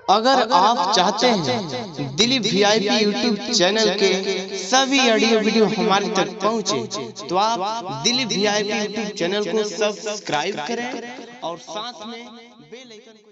अगर आप चाहते हैं दिलीप वीआईपी यूट्यूब चैनल के सभी ऑडियो वीडियो हमारे तक पहुंचे, तो आप दिलीप वीआईपी यूट्यूब चैनल को सब्सक्राइब करें और साथ में बेल आइकन को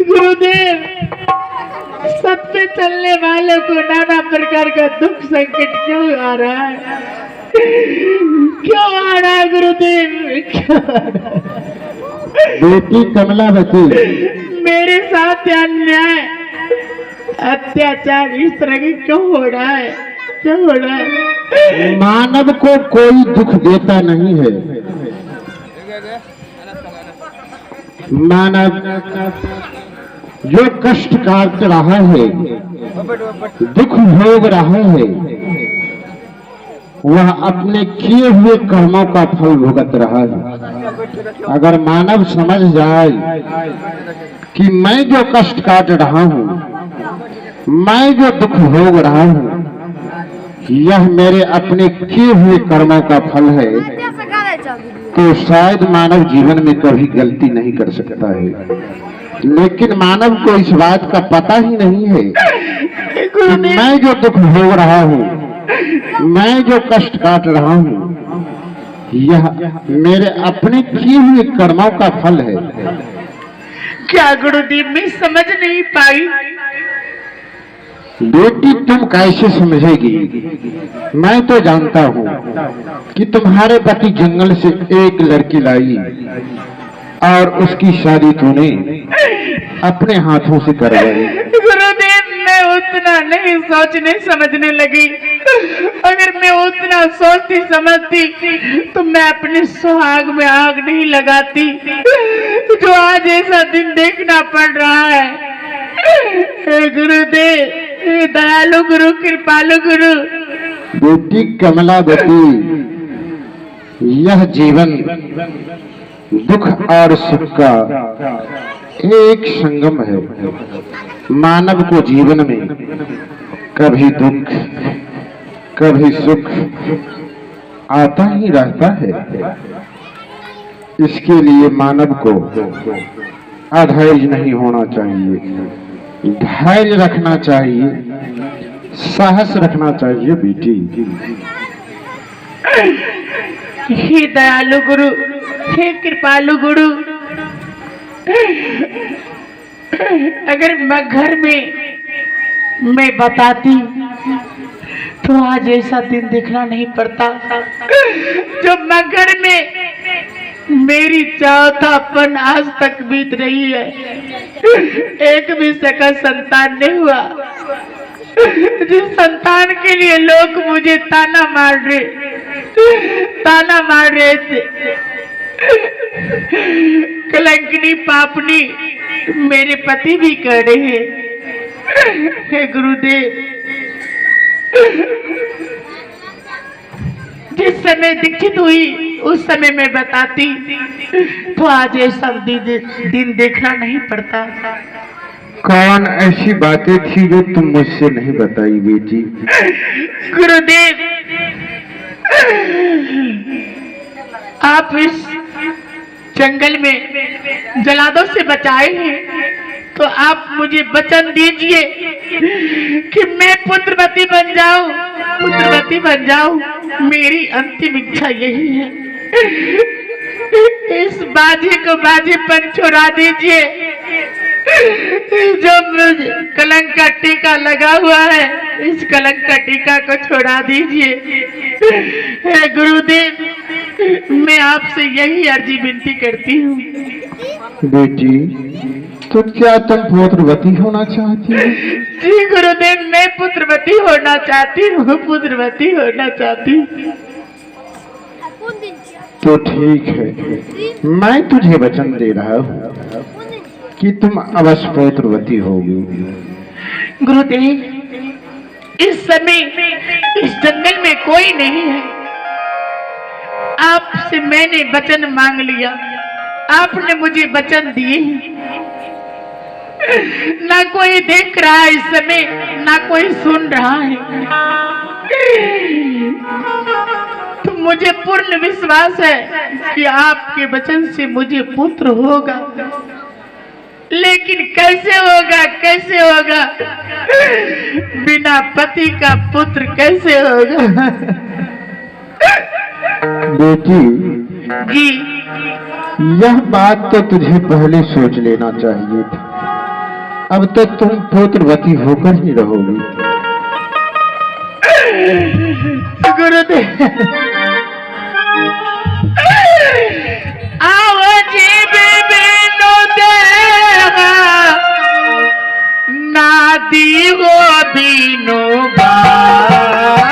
गुरुदेव, सब पे चलने वालों को नाना प्रकार का दुख संकट क्यों आ रहा है? क्यों आ रहा है गुरुदेव? क्यों आ रहा है? बेटी कमलावती, मेरे साथ अन्याय अत्याचार इस तरह की क्यों हो रहा है? क्यों हो रहा है? मानव को कोई दुख देता नहीं है। मानव जो कष्ट काट रहा है, दुख भोग रहा है, वह अपने किए हुए कर्मों का फल भुगत रहा है। अगर मानव समझ जाए कि मैं जो कष्ट काट रहा हूं, मैं जो दुख भोग रहा हूं, यह मेरे अपने किए हुए कर्मों का फल है, तो शायद मानव जीवन में कभी गलती नहीं कर सकता है। लेकिन मानव को इस बात का पता ही नहीं है कि मैं जो दुख भोग रहा हूँ, मैं जो कष्ट काट रहा हूँ, यह मेरे अपने किए हुए कर्मों का फल है। क्या गुरुदेव मैं समझ नहीं पाई? बेटी तुम कैसे समझेगी? मैं तो जानता हूँ कि तुम्हारे पति जंगल से एक लड़की लाई और उसकी शादी तूने अपने हाथों से करवाई। गुरुदेव, मैं उतना नहीं सोचने समझने लगी। अगर मैं उतना सोचती समझती तो मैं अपने सुहाग में आग नहीं लगाती, जो आज ऐसा दिन देखना पड़ रहा है। गुरुदेव, दयालु गुरु, कृपालु गुरु। बेटी कमलावती, यह जीवन दुख और सुख का एक संगम है। मानव को जीवन में कभी दुख कभी सुख आता ही रहता है। इसके लिए मानव को अधैर्य नहीं होना चाहिए, धैर्य रखना चाहिए, साहस रखना चाहिए। बेटी, हे दयालु गुरु, हे कृपालु गुरु, अगर मैं घर में मैं बताती तो आज ऐसा दिन देखना नहीं पड़ता। जो मैं घर में मेरी चौथापन आज तक बीत रही है, एक भी सका संतान नहीं हुआ। जिस संतान के लिए लोग मुझे ताना मार रहे थे, कलंकिनी पापनी मेरे पति भी कह रहे हैं। हे गुरुदेव, जिस समय दीक्षित हुई उस समय मैं बताती तो आज ये सब दिन देखना नहीं पड़ता। कौन ऐसी बातें थी जो तुम मुझसे नहीं बताई बेटी? गुरुदेव, आप इस जंगल में जलादों से बचाए हैं, तो आप मुझे वचन दीजिए कि मैं पुत्रवती बन जाऊं, पुत्रवती बन जाऊं। मेरी अंतिम इच्छा यही है। इस बाजी को बाजीपन छोड़ा दीजिए, जो कलंक का टीका लगा हुआ है, इस कलंक का टीका को छोड़ा दीजिए। हे गुरुदेव, मैं आपसे यही अर्जी विनती करती हूँ। बेटी, तो क्या तुम पुत्रवती होना चाहती हो? जी गुरुदेव, मैं पुत्रवती होना चाहती हूँ, पुत्रवती होना चाहती हूँ। तो ठीक है, मैं तुझे वचन दे रहा हूँ कि तुम अवश्य पुत्रवती होगी। गुरुदेव, इस समय इस जंगल में कोई नहीं है। आपसे मैंने वचन मांग लिया, आपने मुझे वचन दिए हैं। ना कोई देख रहा है इस समय, ना कोई सुन रहा है, तो मुझे पूर्ण विश्वास है कि आपके वचन से मुझे पुत्र होगा। लेकिन कैसे होगा, कैसे होगा? बिना पति का पुत्र कैसे होगा? बेटी जी, यह बात तो तुझे पहले सोच लेना चाहिए था। अब तो तुम पुत्रवती होकर ही रहोगी। गुरुदेव, आओ जी बिनु देगा, नादी हो बिनु बारी।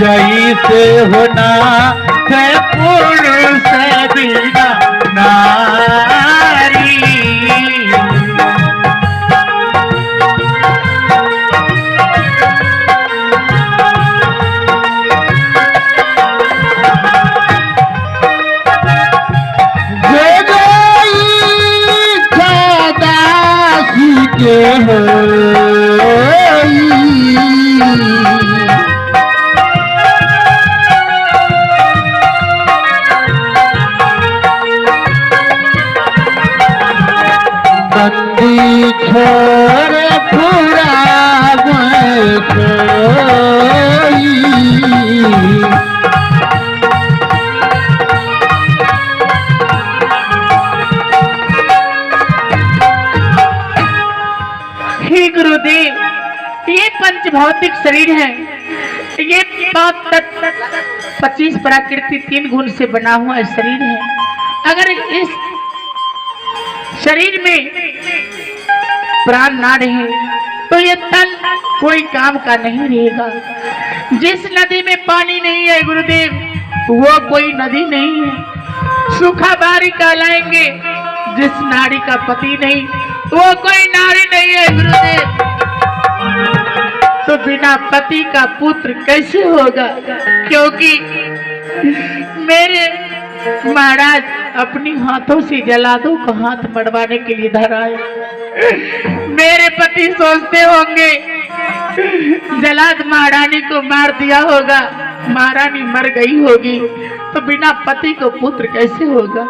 जैसे होना है पुरुष बिना नारी। दासी के हो बंदी छोड़ पूरा हे गुरुदेव, ये पंचभौतिक शरीर है, ये 25 प्रकृति 3 गुण से बना हुआ शरीर है। अगर इस शरीर में प्राण ना रहे तो ये तन कोई काम का नहीं रहेगा। जिस नदी में पानी नहीं है गुरुदेव, वो कोई नदी नहीं है, सूखा बारी कहलाएंगे। जिस नारी का पति नहीं, वो कोई नारी नहीं है गुरुदेव। तो बिना पति का पुत्र कैसे होगा? क्योंकि मेरे महाराज अपनी हाथों से जलादों को हाथ मड़वाने के लिए धराए। मेरे पति सोचते होंगे जलाद महारानी को मार दिया होगा, महारानी मर गई होगी, तो बिना पति को पुत्र कैसे होगा?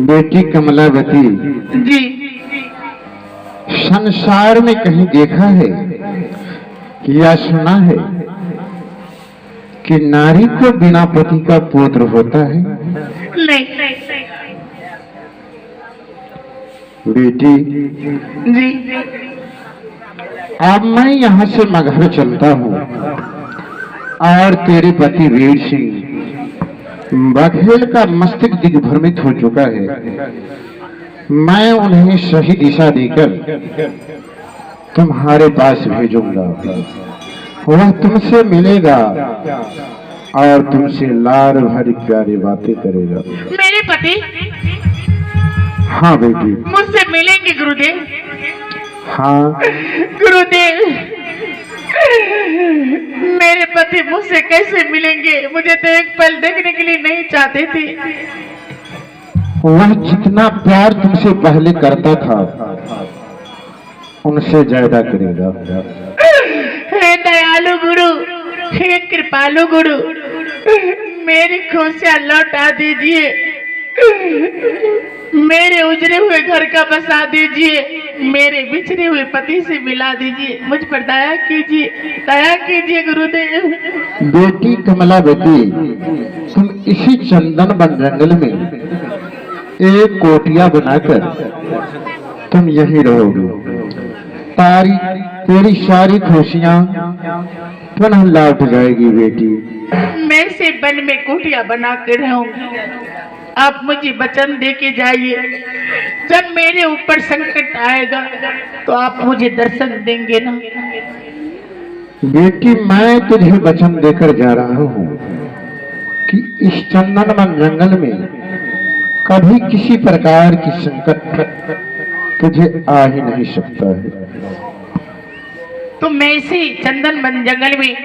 बेटी कमलावती जी, संसार में कहीं देखा है या सुना है कि नारी को बिना पति का पुत्र होता है? नहीं। बेटी जी, अब मैं यहाँ से मगहर चलता हूँ और तेरे पति वीर सिंह बघेल का मस्तक दिग्भ्रमित हो चुका है। मैं उन्हें सही दिशा देकर तुम्हारे पास भेजूंगा। वह तुमसे मिलेगा और तुमसे लार भरी प्यारी बातें करेगा। मेरे पति हाँ बेटी। मुझसे मिलेंगे गुरुदेव? हाँ गुरुदेव, मेरे पति मुझसे कैसे मिलेंगे? मुझे तो एक पल देखने के लिए नहीं चाहते थे। वह जितना प्यार तुमसे पहले करता था उनसे ज्यादा करेगा। हे दयालु गुरु, हे कृपालु गुरु, मेरी खुशियां लौटा दीजिए, मेरे उजड़े हुए घर का बसा दीजिए, मेरे बिछड़े हुए पति से मिला दीजिए, मुझ पर दया कीजिए गुरुदेव। बेटी कमला बेटी, तुम इसी चंदन वन जंगल में एक कोटिया बनाकर तुम यही रहोगे। तेरी सारी खुशियां पुनः लौट जाएगी बेटी। मैं से वन में कुटिया बना के रहूंगी। आप मुझे वचन दे के जाइए, जब मेरे ऊपर संकट आएगा तो आप मुझे दर्शन देंगे ना। बेटी, मैं तुझे वचन देकर जा रहा हूँ कि इस चंदनवन जंगल में कभी किसी प्रकार की संकट तुझे आ ही नहीं सकता है। तो मैं इसी चंदन वन जंगल में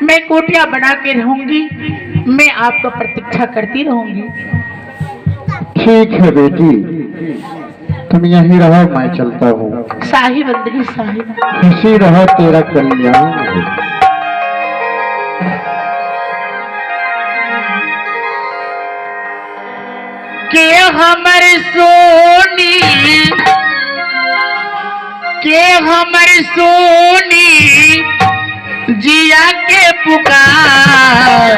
मैं कोटिया बना के रहूंगी, मैं आपको प्रतीक्षा करती रहूंगी। ठीक है बेटी, तुम यहीं रहो, मैं चलता हूँ। साहिब अंदरी साहिब, खुशी रहो, तेरा कल्याण हो। के हमर सोनी, के हमर सोनी जिया के पुकार।